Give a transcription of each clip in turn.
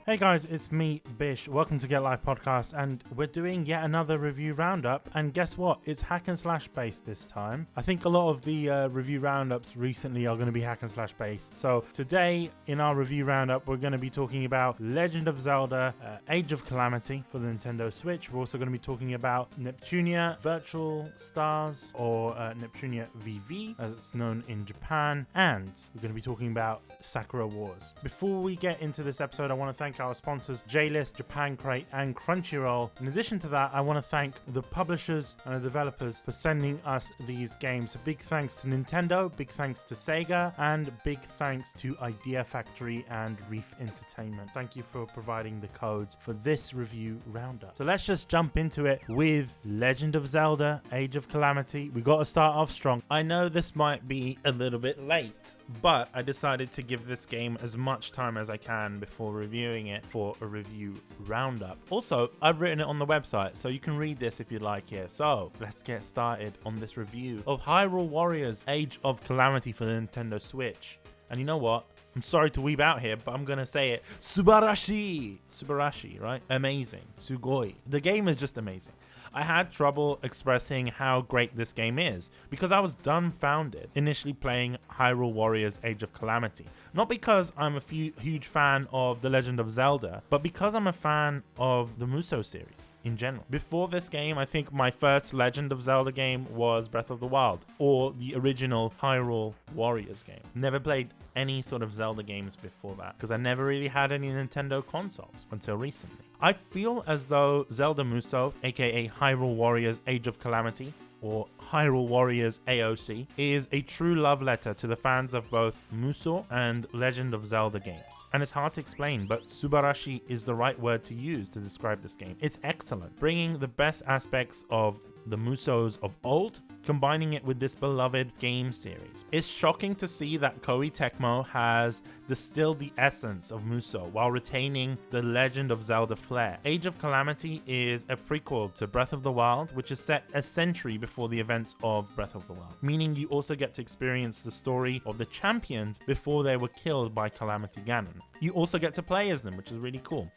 Hey guys, it's me, Bish. Welcome to Get Live Podcast, and we're doing yet another review roundup. And guess what? It's hack and slash based this time. I think a lot of the review roundups recently are going to be hack and slash based. So today, in our review roundup, we're going to be talking about Legend of Zelda: Age of Calamity for the Nintendo Switch. We're also going to be talking about Neptunia Virtual Stars, or Neptunia VV, as it's known in Japan, and we're going to be talking about Sakura Wars. Before we get into this episode, I want to thank our sponsors JList, Japan Crate, and Crunchyroll. In addition to that, I want to thank the publishers and the developers for sending us these games. A big thanks to Nintendo, big thanks to SEGA, and big thanks to Idea Factory and Reef Entertainment. Thank you for providing the codes for this review roundup. So let's just jump into it with Legend of Zelda: Age of Calamity. We got to start off strong. I know this might be a little bit late, but I decided to give this game as much time as I can before reviewing it for a review roundup. Also, I've written it on the website, so you can read this if you'd like here. So let's get started on this review of Hyrule Warriors: Age of Calamity for the Nintendo Switch. And you know what? I'm sorry to weeb out here, but I'm gonna say it. Subarashi! Subarashi, right? Amazing. Sugoi. The game is just amazing. I had trouble expressing how great this game is because I was dumbfounded initially playing Hyrule Warriors: Age of Calamity. Not because I'm a huge fan of The Legend of Zelda, but because I'm a fan of the Musou series in general. Before this game, I think my first Legend of Zelda game was Breath of the Wild, or the original Hyrule Warriors game. Never played any sort of Zelda games before that because I never really had any Nintendo consoles until recently. I feel as though Zelda Musou, aka Hyrule Warriors: Age of Calamity, or Hyrule Warriors AOC, is a true love letter to the fans of both Musou and Legend of Zelda games. And it's hard to explain, but Subarashi is the right word to use to describe this game. It's excellent, bringing the best aspects of the Musous of old, combining it with this beloved game series. It's shocking to see that Koei Tecmo has distilled the essence of Musou while retaining the Legend of Zelda flair. Age of Calamity is a prequel to Breath of the Wild, which is set a century before the events of Breath of the Wild, meaning you also get to experience the story of the champions before they were killed by Calamity Ganon. You also get to play as them, which is really cool.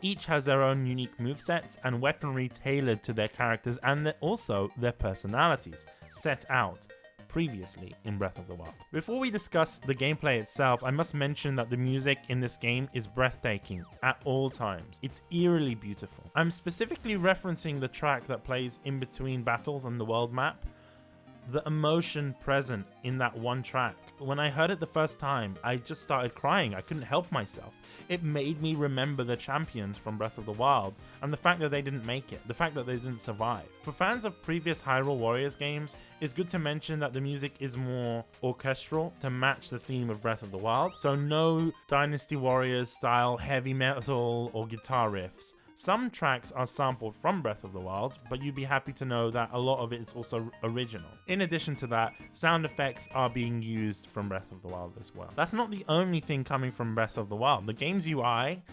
Each has their own unique movesets and weaponry tailored to their characters and also their personalities set out previously in Breath of the Wild. Before we discuss the gameplay itself, I must mention that the music in this game is breathtaking at all times. It's eerily beautiful. I'm specifically referencing the track that plays in between battles on the world map. The emotion present in that one track. When I heard it the first time, I just started crying. I couldn't help myself. It made me remember the champions from Breath of the Wild and the fact that they didn't make it, the fact that they didn't survive. For fans of previous Hyrule Warriors games, it's good to mention that the music is more orchestral to match the theme of Breath of the Wild. So no Dynasty Warriors style heavy metal or guitar riffs. Some tracks are sampled from Breath of the Wild, but you'd be happy to know that a lot of it is also original. In addition to that, sound effects are being used from Breath of the Wild as well. That's not the only thing coming from Breath of the Wild. The game's UI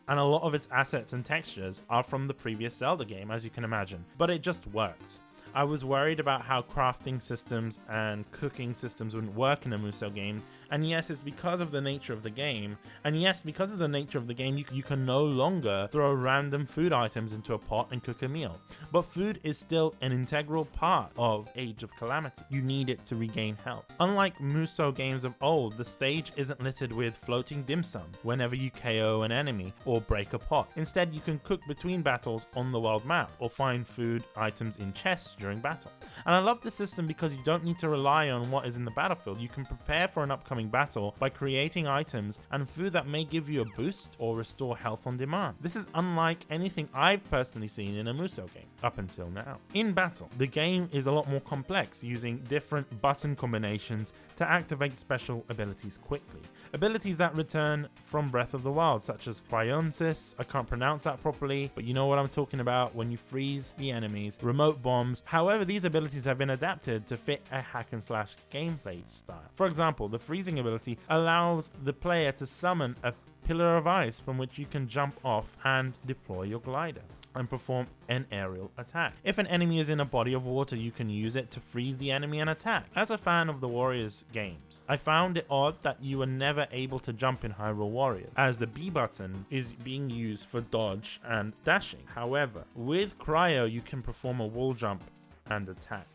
and a lot of its assets and textures are from the previous Zelda game, as you can imagine, but it just works. I was worried about how crafting systems and cooking systems wouldn't work in a Musou game, and yes, it's because of the nature of the game, and yes, because of the nature of the game, you can no longer throw random food items into a pot and cook a meal. But food is still an integral part of Age of Calamity. You need it to regain health. Unlike Musou games of old, the stage isn't littered with floating dim sum whenever you KO an enemy or break a pot. Instead, you can cook between battles on the world map or find food items in chests during battle. And I love the system because you don't need to rely on what is in the battlefield. You can prepare for an upcoming battle by creating items and food that may give you a boost or restore health on demand. This is unlike anything I've personally seen in a Musou game up until now. In battle, the game is a lot more complex, using different button combinations to activate special abilities quickly. Abilities that return from Breath of the Wild, such as Cryonis, I can't pronounce that properly, but you know what I'm talking about, when you freeze the enemies, remote bombs. However, these abilities have been adapted to fit a hack and slash gameplay style. For example, the freezing ability allows the player to summon a pillar of ice from which you can jump off and deploy your glider. and perform an aerial attack. If an enemy is in a body of water, you can use it to freeze the enemy and attack. As a fan of the Warriors games, I found it odd that you were never able to jump in Hyrule Warriors, as the B button is being used for dodge and dashing. However, with Cryo, you can perform a wall jump and attack,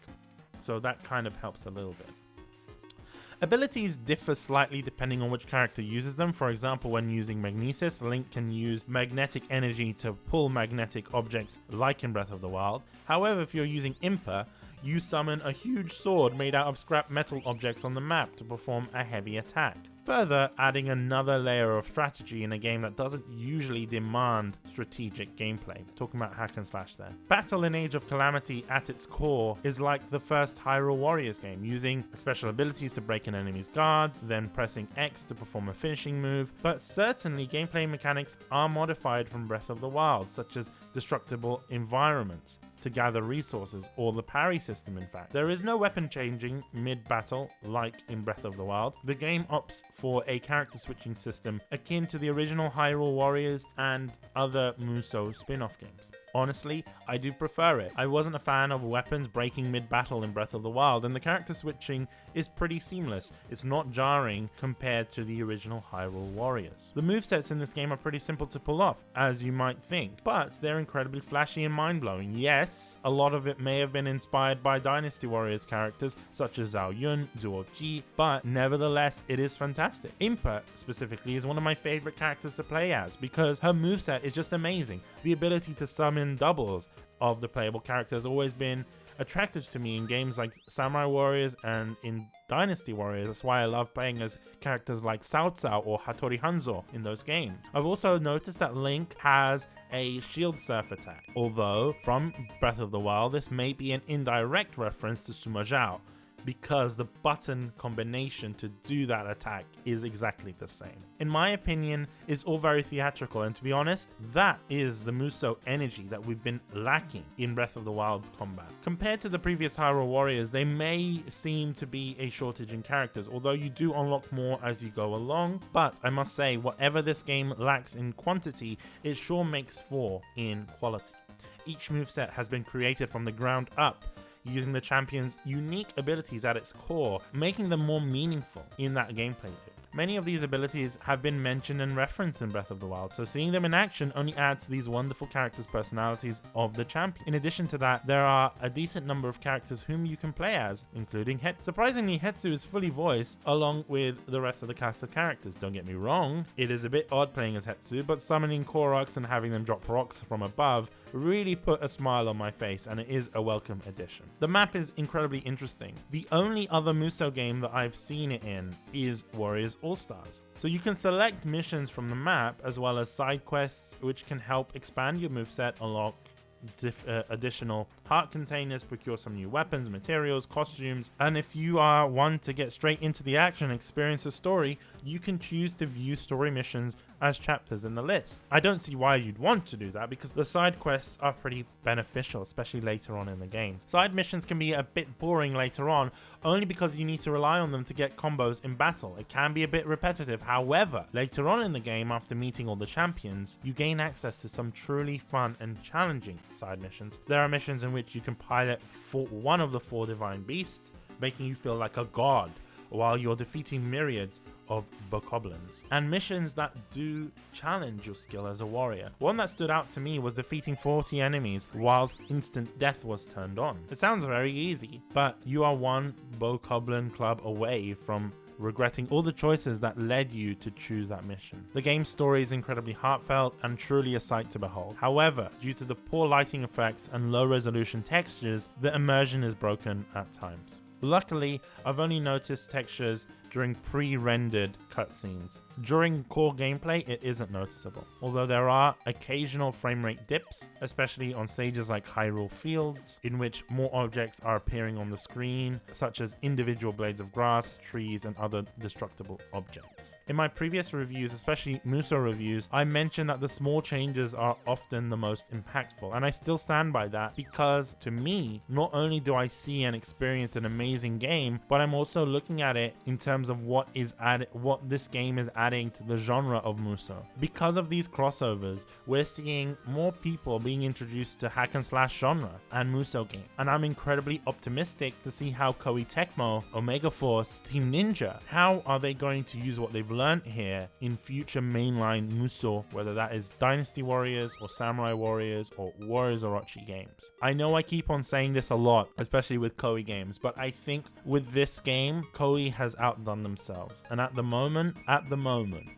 so that kind of helps a little bit. Abilities differ slightly depending on which character uses them. For example, when using Magnesis, Link can use magnetic energy to pull magnetic objects like in Breath of the Wild. However, if you're using Impa, you summon a huge sword made out of scrap metal objects on the map to perform a heavy attack. Further, adding another layer of strategy in a game that doesn't usually demand strategic gameplay. Talking about hack and slash there. Battle in Age of Calamity at its core is like the first Hyrule Warriors game, using special abilities to break an enemy's guard, then pressing X to perform a finishing move, but certainly gameplay mechanics are modified from Breath of the Wild, such as destructible environments to gather resources, or the parry system in fact. There is no weapon changing mid-battle like in Breath of the Wild. The game opts for a character switching system akin to the original Hyrule Warriors and other Musou spin-off games. Honestly, I do prefer it. I wasn't a fan of weapons breaking mid-battle in Breath of the Wild, and the character switching is pretty seamless. It's not jarring compared to the original Hyrule Warriors. The movesets in this game are pretty simple to pull off, as you might think, but they're incredibly flashy and mind-blowing. Yes, a lot of it may have been inspired by Dynasty Warriors characters such as Zhao Yun, Zuo Ji, but nevertheless, it is fantastic. Impa, specifically, is one of my favorite characters to play as because her moveset is just amazing. The ability to summon doubles of the playable character has always been attractive to me in games like Samurai Warriors and in Dynasty Warriors. That's why I love playing as characters like Cao Cao or Hattori Hanzo in those games. I've also noticed that Link has a shield surf attack, although from Breath of the Wild this may be an indirect reference to Sima Zhao, because the button combination to do that attack is exactly the same. In my opinion, it's all very theatrical, and to be honest, that is the Musou energy that we've been lacking in Breath of the Wild's combat. Compared to the previous Hyrule Warriors, they may seem to be a shortage in characters, although you do unlock more as you go along, but I must say, whatever this game lacks in quantity, it sure makes for in quality. Each moveset has been created from the ground up, using the champion's unique abilities at its core, making them more meaningful in that gameplay loop. Many of these abilities have been mentioned and referenced in Breath of the Wild, so seeing them in action only adds to these wonderful characters' personalities of the champion. In addition to that, there are a decent number of characters whom you can play as, including Hetsu. Surprisingly, Hetsu is fully voiced along with the rest of the cast of characters. Don't get me wrong, it is a bit odd playing as Hetsu, but summoning Koroks and having them drop rocks from above really put a smile on my face, and it is a welcome addition. The map is incredibly interesting. The only other Musou game that I've seen it in is Warriors All-Stars. So you can select missions from the map as well as side quests, which can help expand your moveset, unlock additional heart containers, procure some new weapons, materials, costumes, and if you are one to get straight into the action and experience a story, you can choose to view story missions as chapters in the list. I don't see why you'd want to do that because the side quests are pretty beneficial, especially later on in the game. Side missions can be a bit boring later on, only because you need to rely on them to get combos in battle. It can be a bit repetitive. However, later on in the game, after meeting all the champions, you gain access to some truly fun and challenging side missions. There are missions in which you can pilot one of the 4 divine beasts, making you feel like a god while you're defeating myriads of bokoblins, and missions that do challenge your skill as a warrior. One that stood out to me was defeating 40 enemies whilst instant death was turned on. It sounds very easy, but you are one bokoblin club away from regretting all the choices that led you to choose that mission. The game's story is incredibly heartfelt and truly a sight to behold. However, due to the poor lighting effects and low resolution textures, the immersion is broken at times. Luckily, I've only noticed textures during pre-rendered cutscenes. During core gameplay, it isn't noticeable, although there are occasional frame rate dips, especially on stages like Hyrule Fields, in which more objects are appearing on the screen, such as individual blades of grass, trees, and other destructible objects. In my previous reviews, especially Musou reviews, I mentioned that the small changes are often the most impactful, and I still stand by that because, to me, not only do I see and experience an amazing game, but I'm also looking at it in terms of what this game is adding to the genre of Musou. Because of these crossovers, we're seeing more people being introduced to hack and slash genre and Musou game. And I'm incredibly optimistic to see how Koei Tecmo, Omega Force, Team Ninja, how are they going to use what they've learned here in future mainline Musou, whether that is Dynasty Warriors or Samurai Warriors or Warriors Orochi games. I know I keep on saying this a lot, especially with Koei games, but I think with this game, Koei has outdone themselves. And at the moment,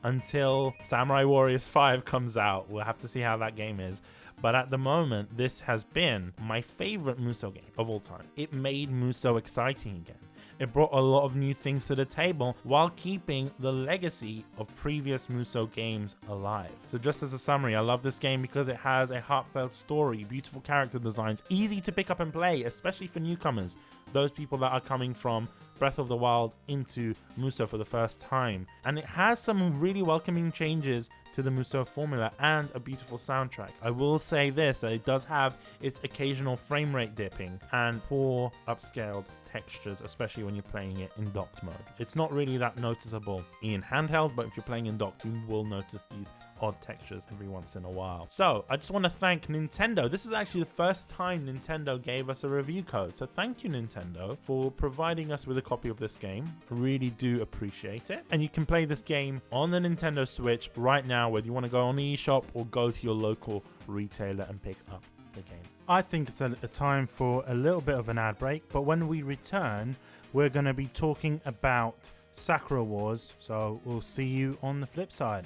until Samurai Warriors 5 comes out, we'll have to see how that game is. But at the moment, this has been my favorite Musou game of all time. It made Musou exciting again. It brought a lot of new things to the table while keeping the legacy of previous Musou games alive. So just as a summary, I love this game because it has a heartfelt story, beautiful character designs, easy to pick up and play, especially for newcomers, those people that are coming from Breath of the Wild into Musou for the first time. And it has some really welcoming changes to the Musou formula and a beautiful soundtrack. I will say this, that it does have its occasional frame rate dipping and poor upscaled textures, especially when you're playing it in docked mode. It's not really that noticeable in handheld, but if you're playing in docked, you will notice these odd textures every once in a while. So I just want to thank Nintendo. This is actually the first time Nintendo gave us a review code. So thank you, Nintendo, for providing us with a copy of this game. I really do appreciate it. And you can play this game on the Nintendo Switch right now, whether you want to go on the eShop or go to your local retailer and pick up the game. I think it's a time for a little bit of an ad break, but when we return, we're going to be talking about Sakura Wars. So we'll see you on the flip side.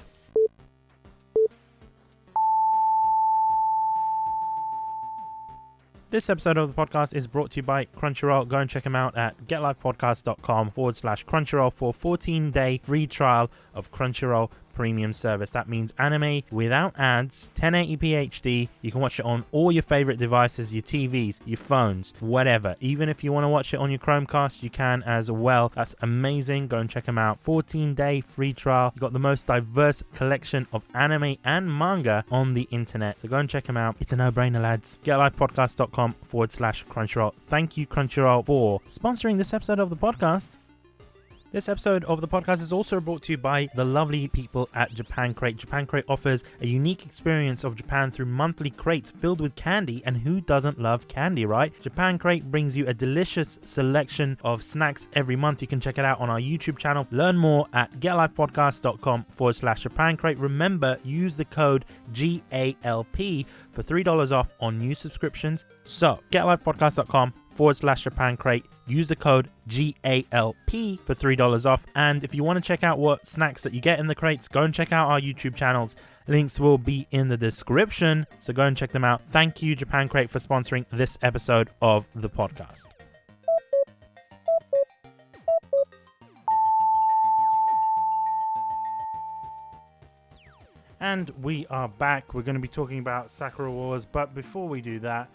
This episode of the podcast is brought to you by Crunchyroll. Go and check them out at getlifepodcast.com/Crunchyroll for a 14-day free trial of Crunchyroll premium service. That means anime without ads, 1080p HD. You can watch it on all your favorite devices, your TVs, your phones, whatever. Even if you want to watch it on your Chromecast, you can as well. That's amazing. Go and check them out. 14-day free trial. You've got the most diverse collection of anime and manga on the internet. So go and check them out. It's a no-brainer, lads. getlifepodcast.com/Crunchyroll. Thank you, Crunchyroll, for sponsoring this episode of the podcast. This episode of the podcast is also brought to you by the lovely people at Japan Crate. Japan Crate offers a unique experience of Japan through monthly crates filled with candy, and who doesn't love candy, right? Japan Crate brings you a delicious selection of snacks every month. You can check it out on our YouTube channel. Learn more at getlifepodcast.com/Japan Crate. Remember, use the code GALP for $3 off on new subscriptions. So, getlifepodcast.com/Japan Crate. Use the code GALP for $3 off. And if you want to check out what snacks that you get in the crates, go and check out our YouTube channels. Links will be in the description, so go and check them out. Thank you, Japan Crate, for sponsoring this episode of the podcast. And we are back. We're going to be talking about Sakura Wars, but before we do that,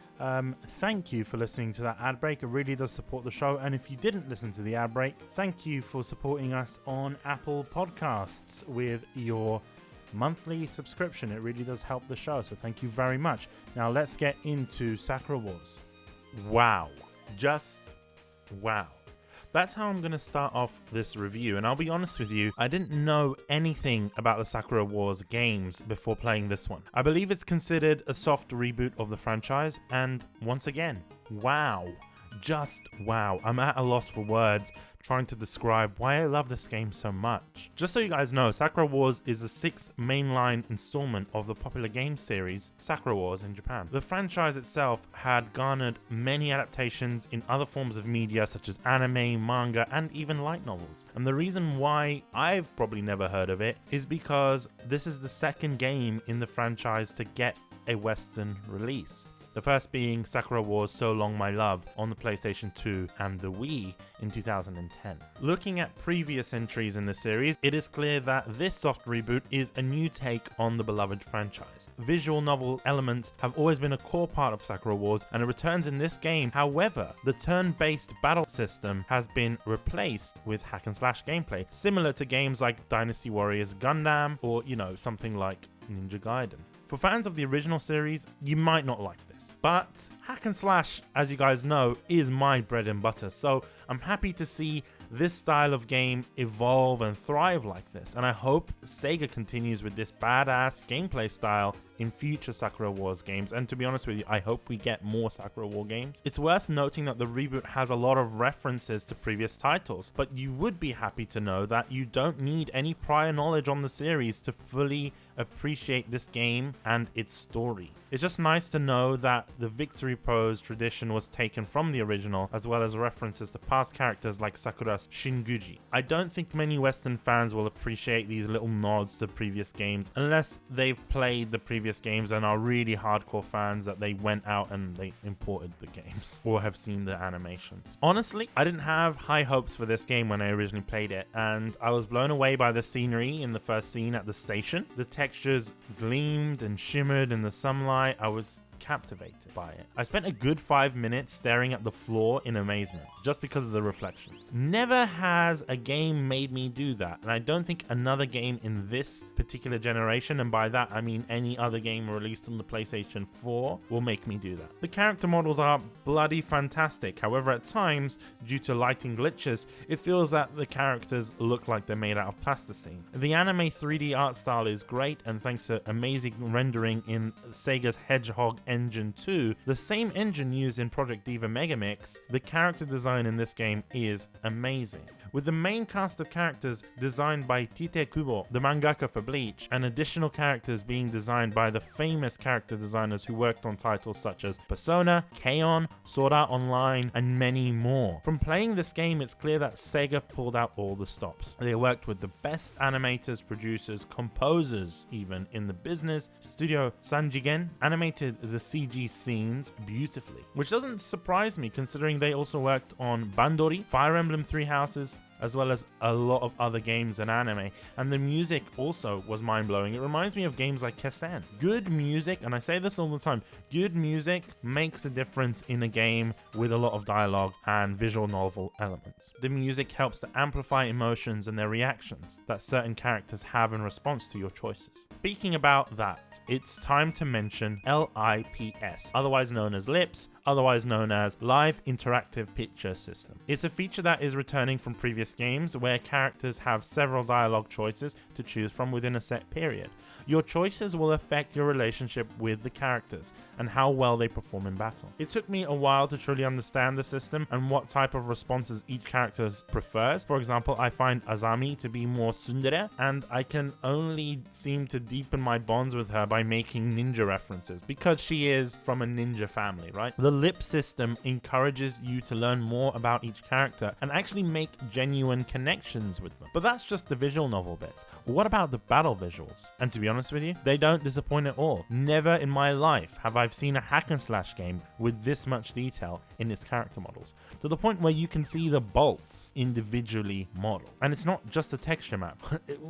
thank you for listening to that ad break. It really does support the show. And if you didn't listen to the ad break, thank you for supporting us on Apple Podcasts with your monthly subscription. It really does help the show, so thank you very much. Now let's get into Sakura Wars. Wow. Just wow. That's how I'm going to start off this review, and I'll be honest with you, I didn't know anything about the Sakura Wars games before playing this one. I believe it's considered a soft reboot of the franchise, and once again, wow. Just wow. I'm at a loss for words trying to describe why I love this game so much. Just so you guys know, Sakura Wars is the 6th mainline installment of the popular game series Sakura Wars in Japan. The franchise itself had garnered many adaptations in other forms of media such as anime, manga, and even light novels. And the reason why I've probably never heard of it is because this is the second game in the franchise to get a Western release. The first being Sakura Wars So Long My Love on the PlayStation 2 and the Wii in 2010. Looking at previous entries in the series, it is clear that this soft reboot is a new take on the beloved franchise. Visual novel elements have always been a core part of Sakura Wars, and it returns in this game. However, the turn-based battle system has been replaced with hack and slash gameplay, similar to games like Dynasty Warriors Gundam or, something like Ninja Gaiden. For fans of the original series, you might not like this, but hack and slash, as you guys know, is my bread and butter, so I'm happy to see this style of game evolve and thrive like this, and I hope SEGA continues with this badass gameplay style in future Sakura Wars games. And to be honest with you, I hope we get more Sakura War games. It's worth noting that the reboot has a lot of references to previous titles, but you would be happy to know that you don't need any prior knowledge on the series to fully appreciate this game and its story. It's just nice to know that the victory pose tradition was taken from the original, as well as references to past characters like Sakura's Shinguji. I don't think many Western fans will appreciate these little nods to previous games unless they've played the previous games and are really hardcore fans that they went out and they imported the games or have seen the animations. Honestly, I didn't have high hopes for this game when I originally played it, and I was blown away by the scenery in the first scene at the station. The textures gleamed and shimmered in the sunlight. I was captivated by it. I spent a good 5 minutes staring at the floor in amazement just because of the reflections. Never has a game made me do that, and I don't think another game in this particular generation, and by that I mean any other game released on the PlayStation 4, will make me do that. The character models are bloody fantastic. However, at times, due to lighting glitches, it feels that the characters look like they're made out of plasticine. The anime 3D art style is great, and thanks to amazing rendering in Sega's Hedgehog Engine 2, the same engine used in Project Diva Megamix, the character design in this game is amazing. With the main cast of characters designed by Tite Kubo, the mangaka for Bleach, and additional characters being designed by the famous character designers who worked on titles such as Persona, K-On!, Sword Art Online, and many more. From playing this game, it's clear that Sega pulled out all the stops. They worked with the best animators, producers, composers even in the business. Studio Sanjigen animated the CG scenes beautifully, which doesn't surprise me considering they also worked on Bandori, Fire Emblem Three Houses, as well as a lot of other games and anime. And the music also was mind-blowing. It reminds me of games like Kessen. Good music, and I say this all the time, good music makes a difference in a game with a lot of dialogue and visual novel elements. The music helps to amplify emotions and their reactions that certain characters have in response to your choices. Speaking about that, it's time to mention LIPS, otherwise known as LIPS, otherwise known as Live Interactive Picture System. It's a feature that is returning from previous games where characters have several dialogue choices to choose from within a set period. Your choices will affect your relationship with the characters and how well they perform in battle. It took me a while to truly understand the system and what type of responses each character prefers. For example, I find Azami to be more tsundere, and I can only seem to deepen my bonds with her by making ninja references because she is from a ninja family, right? The lip system encourages you to learn more about each character and actually make genuine connections with them. But that's just the visual novel bits. What about the battle visuals? And to be honest with you, they don't disappoint at all. Never in my life have I seen a hack and slash game with this much detail in its character models, to the point where you can see the bolts individually modeled. And it's not just a texture map.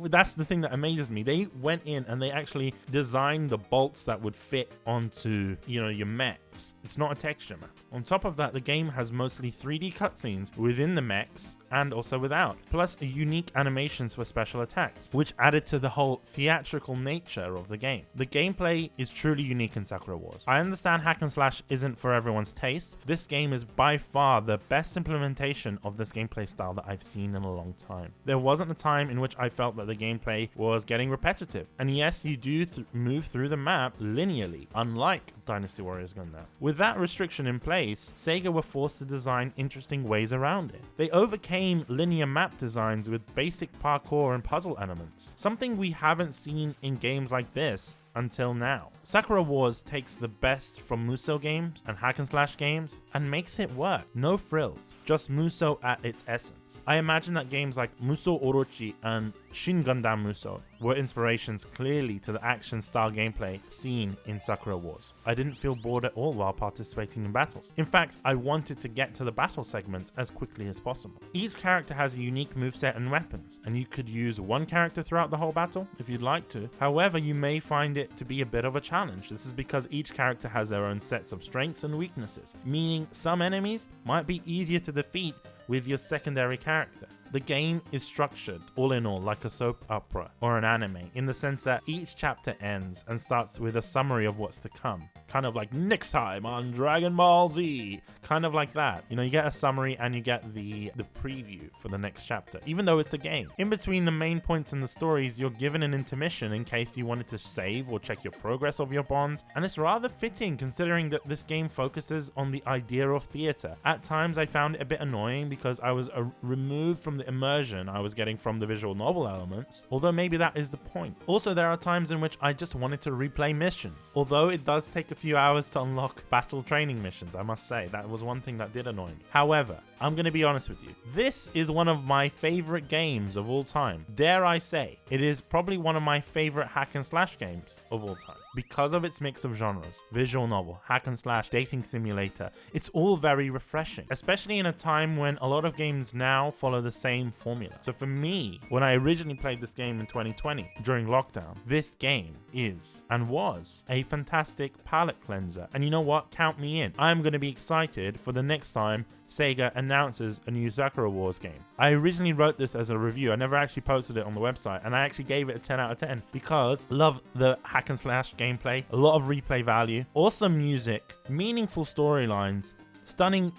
That's the thing that amazes me. They went in and they actually designed the bolts that would fit onto, your mechs. It's not a texture map. On top of that, the game has mostly 3D cutscenes within the mechs and also without, plus unique animations for special attacks, which added to the whole theatrical nature of the game. The gameplay is truly unique in Sakura Wars. I understand hack and slash isn't for everyone's taste. This game is by far the best implementation of this gameplay style that I've seen in a long time. There wasn't a time in which I felt that the gameplay was getting repetitive. And yes, you do move through the map linearly, unlike Dynasty Warriors Gundam. With that restriction in place, Sega were forced to design interesting ways around it. They overcame linear map designs with basic parkour and puzzle elements, something we haven't seen in games like this until now. Sakura Wars takes the best from Musou games and hack and slash games and makes it work. No frills, just Musou at its essence. I imagine that games like Musou Orochi and Shin Gundam Musou were inspirations clearly to the action style gameplay seen in Sakura Wars. I didn't feel bored at all while participating in battles. In fact, I wanted to get to the battle segments as quickly as possible. Each character has a unique moveset and weapons, and you could use one character throughout the whole battle if you'd like to. However, you may find it to be a bit of a challenge. This is because each character has their own sets of strengths and weaknesses, meaning some enemies might be easier to defeat with your secondary character. The game is structured, all in all, like a soap opera or an anime, in the sense that each chapter ends and starts with a summary of what's to come. Kind of like next time on Dragon Ball Z. Kind of like that. You know, you get a summary and you get the preview for the next chapter, even though it's a game. In between the main points in the stories, you're given an intermission in case you wanted to save or check your progress of your bonds. And it's rather fitting considering that this game focuses on the idea of theater. At times I found it a bit annoying because I was removed from the immersion I was getting from the visual novel elements, although maybe that is the point. Also, there are times in which I just wanted to replay missions, although it does take a few hours to unlock battle training missions. I must say that was one thing that did annoy me. However, I'm going to be honest with you, this is one of my favorite games of all time. Dare I say, it is probably one of my favorite hack and slash games of all time because of its mix of genres: visual novel, hack and slash, dating simulator. It's all very refreshing, especially in a time when a lot of games now follow the same formula. So for me, when I originally played this game in 2020 during lockdown, this game is and was a fantastic palate cleanser. And you know what? Count me in. I'm going to be excited for the next time SEGA announces a new Sakura Wars game. I originally wrote this as a review. I never actually posted it on the website, and I actually gave it a 10 out of 10 because love the hack and slash gameplay, a lot of replay value, awesome music, meaningful storylines, stunning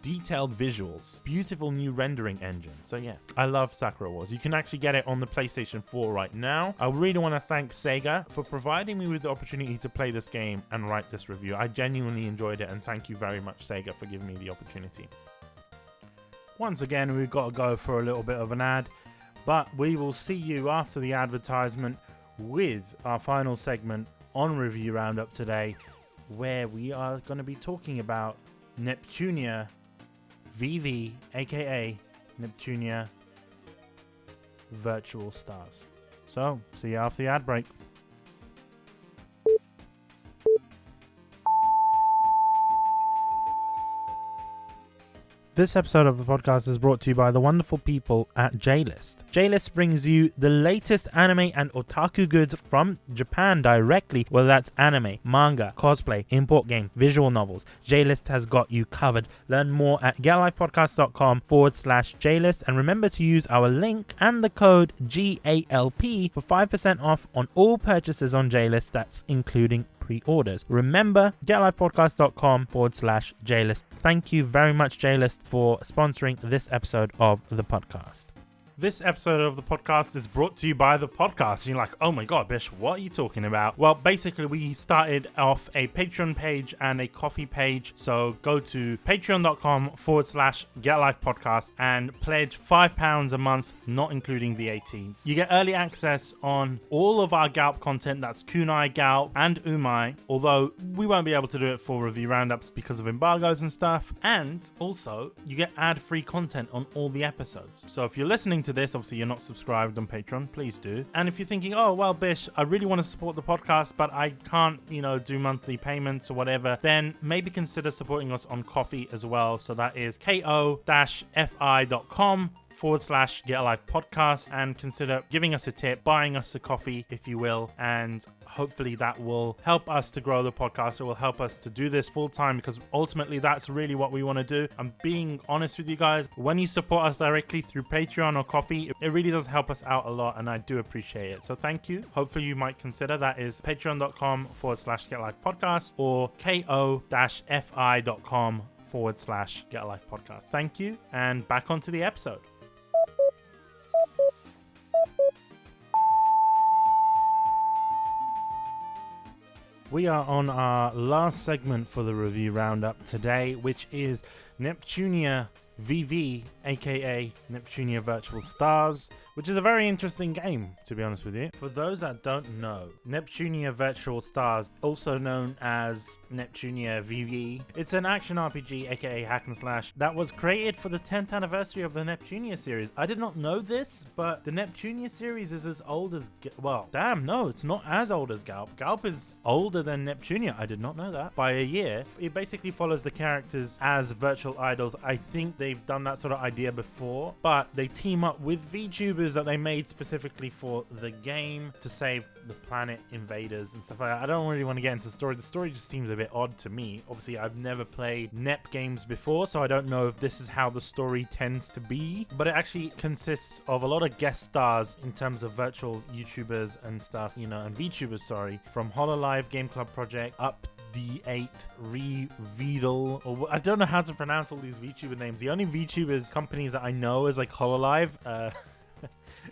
detailed visuals, beautiful new rendering engine. So yeah, I love Sakura Wars. You can actually get it on the PlayStation 4 right now. I really want to thank SEGA for providing me with the opportunity to play this game and write this review. I genuinely enjoyed it, and thank you very much, SEGA, for giving me the opportunity. Once again, we've got to go for a little bit of an ad, but we will see you after the advertisement with our final segment on Review Roundup today, where we are going to be talking about Neptunia VV, aka Neptunia Virtual Stars. So, see you after the ad break. This episode of the podcast is brought to you by the wonderful people at JList. JList brings you the latest anime and otaku goods from Japan directly, whether that's anime, manga, cosplay, import game, visual novels. JList has got you covered. Learn more at getlifepodcast.com/JList, and remember to use our link and the code GALP for 5% off on all purchases on JList. That's including pre-orders. Remember, getlifepodcast.com/JList. Thank you very much, JList, for sponsoring this episode of the podcast. This episode of the podcast is brought to you by the podcast. You're like, oh my god, Bish, what are you talking about? Well, basically, we started off a Patreon page and a coffee page. So go to patreon.com/GetLifePodcast and pledge £5 a month, not including VAT. You get early access on all of our GALP content. That's Kunai, GALP, and Umai. Although we won't be able to do it for review roundups because of embargoes and stuff. And also, you get ad-free content on all the episodes. So if you're listening to this, obviously you're not subscribed on Patreon, please do. And if you're thinking, oh well, Bish, I really want to support the podcast, but I can't, do monthly payments or whatever, then maybe consider supporting us on Coffee as well. So that is ko-fi.com/GetAlivePodcast, and consider giving us a tip, buying us a coffee, if you will, and hopefully that will help us to grow the podcast. It will help us to do this full time, because ultimately that's really what we want to do. I'm being honest with you guys. When you support us directly through Patreon or Coffee, it really does help us out a lot, and I do appreciate it. So thank you. Hopefully you might consider. That is patreon.com/GetLifePodcast or ko-fi.com/GetLifePodcast. Thank you, and back onto the episode. We are on our last segment for the review roundup today, which is Neptunia VV, aka Neptunia Virtual Stars, which is a very interesting game, to be honest with you. For those that don't know, Neptunia Virtual Stars, also known as Neptunia VV, it's an action RPG, aka hack and slash, that was created for the 10th anniversary of the Neptunia series. I did not know this, but the Neptunia series is as old as... it's not as old as GALP. GALP is older than Neptunia. I did not know that. By a year. It basically follows the characters as virtual idols. I think they've done that sort of idea before, but they team up with VTubers VTubers that they made specifically for the game to save the planet invaders and stuff like that. I don't really want to get into the story. The story just seems a bit odd to me. Obviously, I've never played NEP games before, so I don't know if this is how the story tends to be, but it actually consists of a lot of guest stars in terms of virtual YouTubers and stuff, you know, and VTubers, sorry, from Hololive Game Club Project up D8, Revedal, or I don't know how to pronounce all these VTuber names. The only VTubers companies that I know is like Hololive,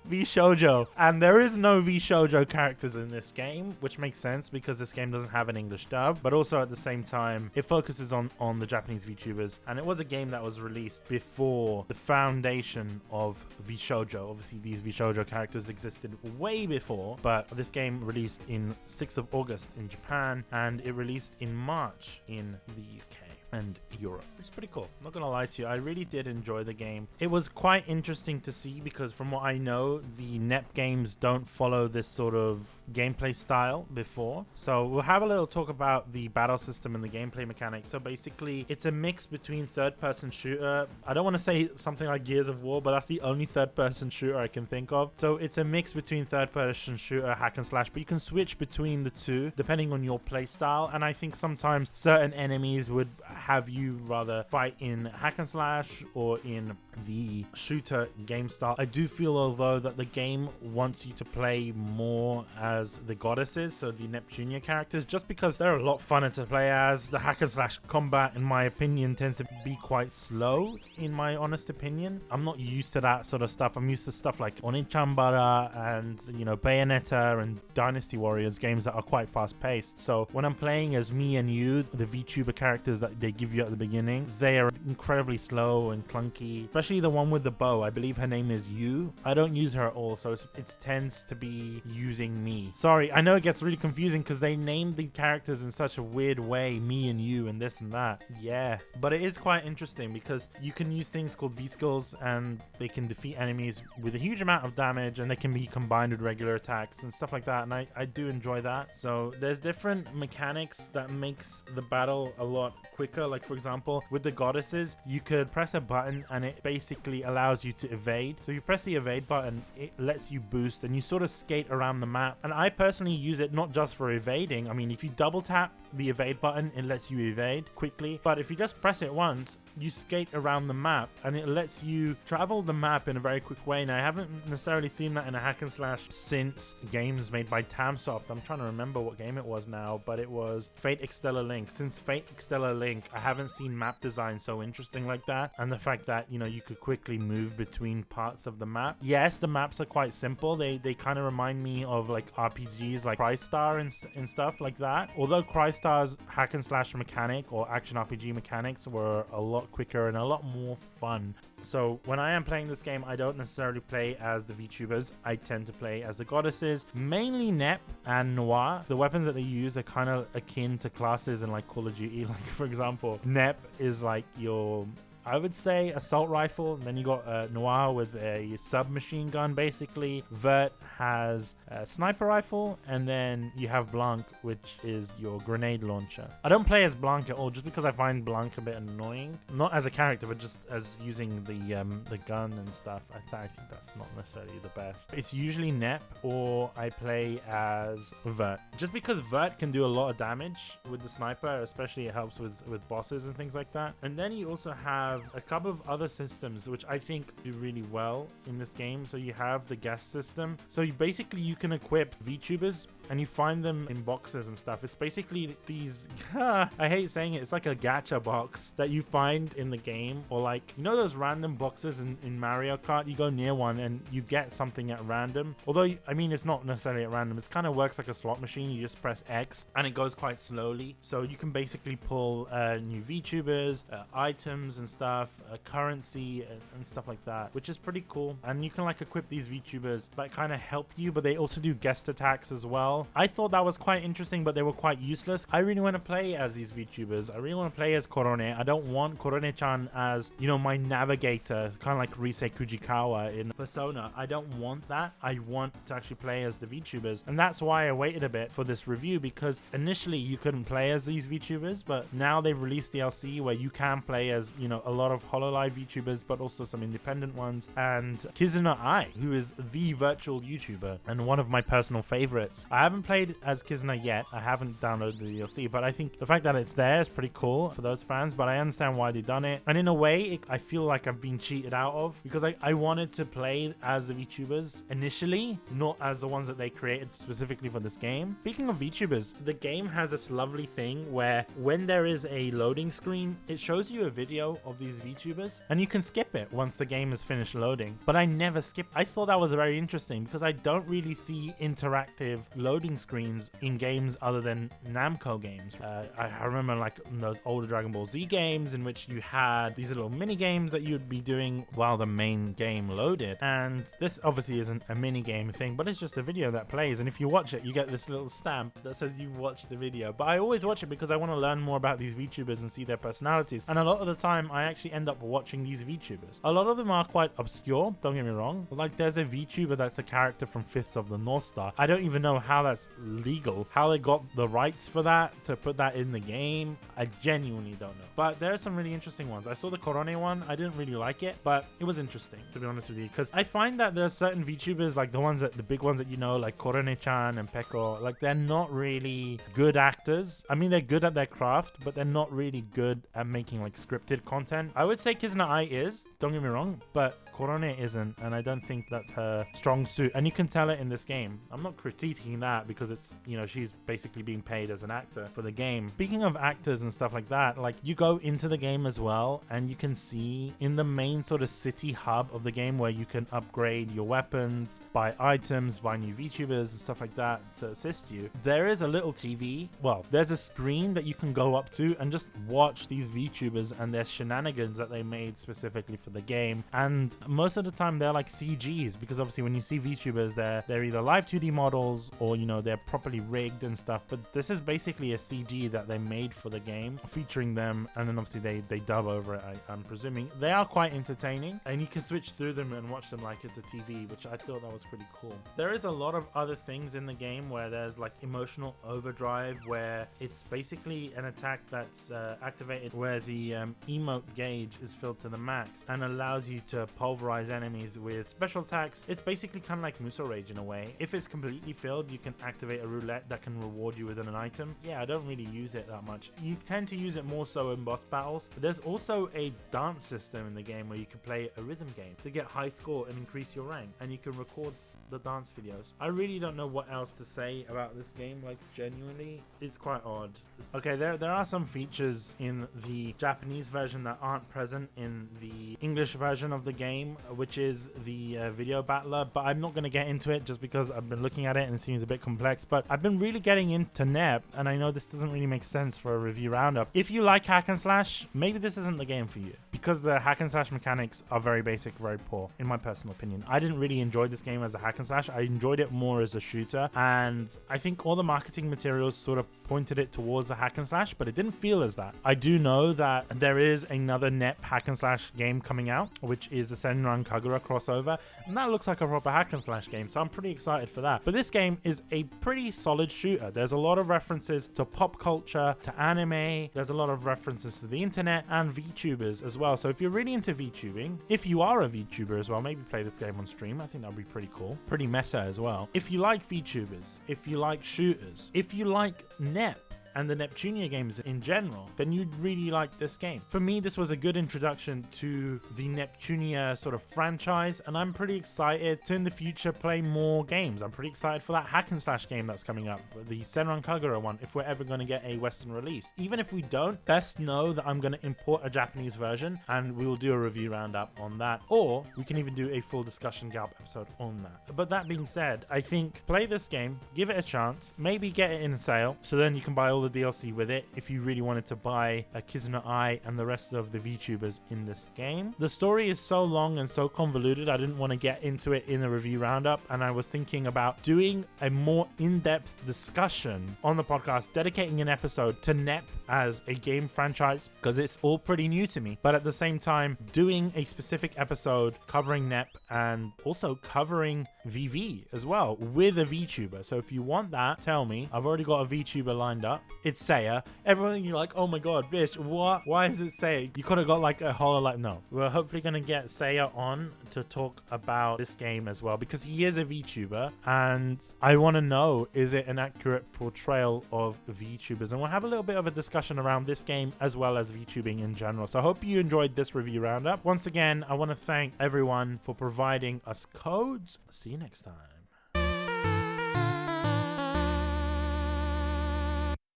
V-Shoujo, and there is no V-Shoujo characters in this game, which makes sense because this game doesn't have an English dub, but also at the same time it focuses on the Japanese VTubers, and it was a game that was released before the foundation of V-Shoujo. Obviously these V-Shoujo characters existed way before, but this game released in 6th of August in Japan, and it released in March in the UK and Europe. It's pretty cool. I'm not gonna lie to you, I really did enjoy the game. It was quite interesting to see because from what I know, the NEP games don't follow this sort of gameplay style before. So we'll have a little talk about the battle system and the gameplay mechanics. So basically it's a mix between third-person shooter. I don't want to say something like Gears of War, but that's the only third-person shooter I can think of. So it's a mix between third-person shooter, hack and slash, but you can switch between the two depending on your play style. And I think sometimes certain enemies would have you rather fight in hack and slash or in the shooter game style. I do feel although that the game wants you to play more as the goddesses, so the Neptunia characters, just because they're a lot funner to play as. The hack and slash combat, in my opinion, tends to be quite slow, in my honest opinion. I'm not used to that sort of stuff. I'm used to stuff like Onichambara and, you know, Bayonetta and Dynasty Warriors, games that are quite fast paced. So when I'm playing as me and you, the VTuber characters that they give you at the beginning, they are incredibly slow and clunky, especially the one with the bow. I believe her name is Yu. I don't use her at all, so it tends to be using me. Sorry, I know it gets really confusing because they named the characters in such a weird way, me and you and this and that. Yeah, but it is quite interesting because you can use things called V-skills and they can defeat enemies with a huge amount of damage, and they can be combined with regular attacks and stuff like that, and I do enjoy that. So there's different mechanics that makes the battle a lot quicker. Like for example, with the goddesses, you could press a button and it basically allows you to evade. So you press the evade button, it lets you boost and you sort of skate around the map. And I personally use it not just for evading. I mean, if you double tap the evade button, it lets you evade quickly. But if you just press it once, you skate around the map and it lets you travel the map in a very quick way. Now, I haven't necessarily seen that in a hack and slash since games made by Tamsoft. I'm trying to remember what game it was now, but it was Fate Extella Link. Since Fate Extella Link, I haven't seen map design so interesting like that. And the fact that, you know, you could quickly move between parts of the map. Yes, the maps are quite simple. They kind of remind me of like RPGs like Crystar and stuff like that. Although Crystar's hack and slash mechanic or action RPG mechanics were a lot quicker and a lot more fun. So when I am playing this game, I don't necessarily play as the VTubers. I tend to play as the goddesses, mainly Nep and Noir. The weapons that they use are kind of akin to classes in like Call of Duty. Like for example, Nep is like your, I would say, assault rifle. And then you got Noir with a submachine gun, basically. Vert has a sniper rifle, and then you have Blanc, which is your grenade launcher. I don't play as Blanc at all, just because I find Blanc a bit annoying. Not as a character, but just as using the gun and stuff. I think that's not necessarily the best. It's usually Nep, or I play as Vert. Just because Vert can do a lot of damage with the sniper, especially it helps with bosses and things like that. And then you also have a couple of other systems which I think do really well in this game. So you have the guest system. So you can equip VTubers and you find them in boxes and stuff. It's basically these I hate saying it, it's like a gacha box that you find in the game, or like, you know those random boxes in Mario Kart, you go near one and you get something at random. Although I mean, it's not necessarily at random, it kind of works like a slot machine. You just press X and it goes quite slowly, so you can basically pull new VTubers, items and stuff, currency and stuff like that, which is pretty cool. And you can like equip these VTubers that kind of help you, but they also do guest attacks as well. well. I thought that was quite interesting, but they were quite useless. I really want to play as these VTubers. I really want to play as Korone. I don't want Korone-chan as, you know, my navigator, kind of like Risei Kujikawa in Persona. I don't want that. I want to actually play as the VTubers. And that's why I waited a bit for this review, because initially you couldn't play as these VTubers, but now they've released DLC where you can play as, you know, a lot of HoloLive VTubers, but also some independent ones. And Kizuna Ai, who is the virtual YouTuber and one of my personal favorites. I haven't played as Kizuna yet. I haven't downloaded the DLC, but I think the fact that it's there is pretty cool for those fans, but I understand why they've done it. And in a way, I feel like I've been cheated out of, because I wanted to play as the VTubers initially, not as the ones that they created specifically for this game. Speaking of VTubers, the game has this lovely thing where when there is a loading screen, it shows you a video of these VTubers and you can skip it once the game is finished loading. But I never skip. I thought that was very interesting because I don't really see interactive loading screens in games other than Namco games. I remember like those older Dragon Ball Z games in which you had these little mini games that you'd be doing while the main game loaded. And this obviously isn't a mini game thing, but it's just a video that plays. And if you watch it, you get this little stamp that says you've watched the video. But I always watch it because I want to learn more about these VTubers and see their personalities. And a lot of the time, I actually end up watching these VTubers. A lot of them are quite obscure, don't get me wrong. Like there's a VTuber that's a character from Fifths of the North Star. I don't even know how that's legal, how they got the rights for that to put that in the game. I genuinely don't know. But there are some really interesting ones. I saw the Korone one. I didn't really like it, but it was interesting, to be honest with you, because I find that there are certain VTubers, like the big ones that you know, like Korone-chan and Peko, like they're not really good actors. I mean, they're good at their craft, but they're not really good at making like scripted content. I would say Kizuna Ai is, don't get me wrong, but Korone isn't, and I don't think that's her strong suit. And you can tell it in this game. I'm not critiquing that because it's, you know, she's basically being paid as an actor for the game. Speaking of actors and stuff like that, like you go into the game as well, and you can see in the main sort of city hub of the game where you can upgrade your weapons, buy items, buy new VTubers and stuff like that to assist you. There is a little TV. Well, there's a screen that you can go up to and just watch these VTubers and their shenanigans that they made specifically for the game. And most of the time they're like CGs, because obviously when you see VTubers, they're either live 2D models or, you know, they're properly rigged and stuff. But this is basically a CG that they made for the game, featuring them, and then obviously they dub over it, I'm presuming. They are quite entertaining, and you can switch through them and watch them like it's a TV, which I thought that was pretty cool. There is a lot of other things in the game where there's like emotional overdrive, where it's basically an attack that's activated where the emote gauge is filled to the max and allows you to pulverize enemies with special attacks. It's basically kind of like Muso Rage in a way. If it's completely filled, you can activate a roulette that can reward you with an item. Yeah, I don't really use it that much. You tend to use it more so in boss battles. But there's also a dance system in the game where you can play a rhythm game to get high score and increase your rank, and you can record the dance videos. I really don't know what else to say about this game, like genuinely it's quite odd. Okay, there are some features in the Japanese version that aren't present in the English version of the game, which is the video battler, but I'm not going to get into it just because I've been looking at it and it seems a bit complex. But I've been really getting into NEP, and I know this doesn't really make sense for a review roundup. If you like hack and slash, maybe this isn't the game for you, because the hack and slash mechanics are very basic, very poor, in my personal opinion. I didn't really enjoy this game as a hack and slash. I enjoyed it more as a shooter, and I think all the marketing materials sort of pointed it towards a hack and slash, but it didn't feel as that. I do know that there is another NEP hack and slash game coming out, which is the Senran Kagura crossover, and that looks like a proper hack and slash game, so I'm pretty excited for that. But this game is a pretty solid shooter. There's a lot of references to pop culture, to anime, there's a lot of references to the internet and VTubers as well. So if you're really into VTubing, if you are a VTuber as well, maybe play this game on stream. I think that would be pretty cool. Pretty meta as well. If you like VTubers, if you like shooters, if you like NEP and the Neptunia games in general, then you'd really like this game. For me, this was a good introduction to the Neptunia sort of franchise, and I'm pretty excited to in the future play more games. I'm pretty excited for that hack and slash game that's coming up, the Senran Kagura one, if we're ever going to get a Western release. Even if we don't, best know that I'm going to import a Japanese version, and we will do a review roundup on that, or we can even do a full discussion GALP episode on that. But that being said, I think play this game, give it a chance, maybe get it in a sale, so then you can buy all all the DLC with it if you really wanted to buy Kizuna Ai and the rest of the VTubers in this game. The story is so long and so convoluted, I didn't want to get into it in a review roundup, and I was thinking about doing a more in-depth discussion on the podcast, dedicating an episode to Nep as a game franchise, because it's all pretty new to me, but at the same time doing a specific episode covering Nep and also covering VV as well with a VTuber. So if you want that, tell me. I've already got a VTuber lined up. It's Seiya. Everyone, you're like, oh my god, Bish, what? Why is it Seiya? You could have got like a whole, like, no. We're hopefully going to get Seiya on to talk about this game as well, because he is a VTuber and I want to know, is it an accurate portrayal of VTubers? And we'll have a little bit of a discussion around this game as well as VTubing in general. So I hope you enjoyed this review roundup. Once again, I want to thank everyone for providing us codes. See you next time.